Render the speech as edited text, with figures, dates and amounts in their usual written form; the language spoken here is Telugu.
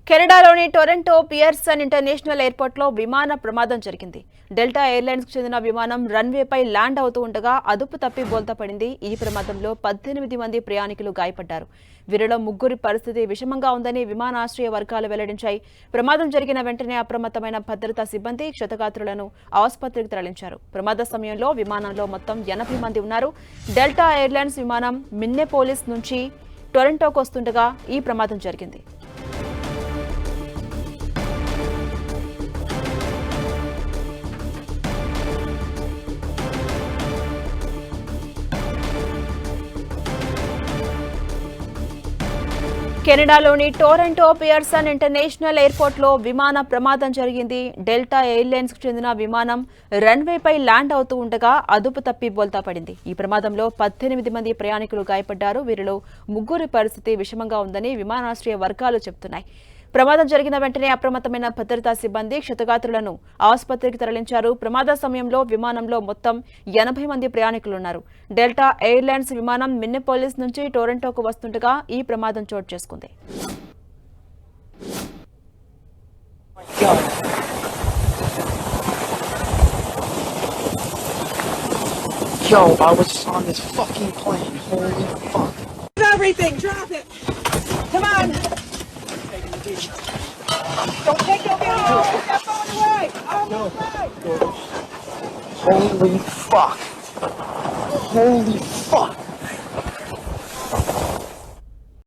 కెనడాలోని టొరంటో పియర్సన్ ఇంటర్నేషనల్ ఎయిర్పోర్ట్లో విమాన ప్రమాదం జరిగింది. డెల్టా ఎయిర్లైన్స్ కు చెందిన విమానం రన్వేపై ల్యాండ్ అవుతూ ఉండగా అదుపు తప్పి బోల్తా పడింది. ఈ ప్రమాదంలో 18 మంది ప్రయాణికులు గాయపడ్డారు. వీరిలో ముగ్గురి పరిస్థితి విషమంగా ఉందని విమానాశ్రయ వర్గాలు వెల్లడించాయి. ప్రమాదం జరిగిన వెంటనే అప్రమత్తమైన భద్రతా సిబ్బంది క్షతగాత్రులను ఆసుపత్రికి తరలించారు. ప్రమాద సమయంలో విమానంలో మొత్తం 80 మంది ఉన్నారు. డెల్టా ఎయిర్లైన్స్ విమానం మిన్నెపోలిస్ నుంచి టొరంటోకు వస్తుండగా ఈ ప్రమాదం జరిగింది. కెనడాలోని టొరంటో పియర్సన్ ఇంటర్నేషనల్ ఎయిర్పోర్ట్లో విమాన ప్రమాదం జరిగింది. డెల్టా ఎయిర్లైన్స్ కు చెందిన విమానం రన్వేపై ల్యాండ్ అవుతూ ఉండగా అదుపు తప్పి బోల్తా పడింది. ఈ ప్రమాదంలో 18 మంది ప్రయాణికులు గాయపడ్డారు. వీరిలో ముగ్గురి పరిస్థితి విషమంగా ఉందని విమానాశ్రయ వర్గాలు చెబుతున్నాయి. ప్రమాదం జరిగిన వెంటనే అప్రమత్తమైన భద్రతా సిబ్బంది క్షతగాత్రులను ఆసుపత్రికి తరలించారు. ప్రమాద సమయంలో విమానంలో మొత్తం 80 మంది ప్రయాణికులున్నారు. డెల్టా ఎయిర్లైన్స్ విమానం మిన్నెపోలిస్ నుంచి టొరంటోకు వస్తుండగా ఈ ప్రమాదం చోటు చేసుకుంది. Yo, I was on this fucking plane. Holy fuck. Everything, drop it. Come on. Don't take your video. Put that phone away. Holy fuck. Holy fuck.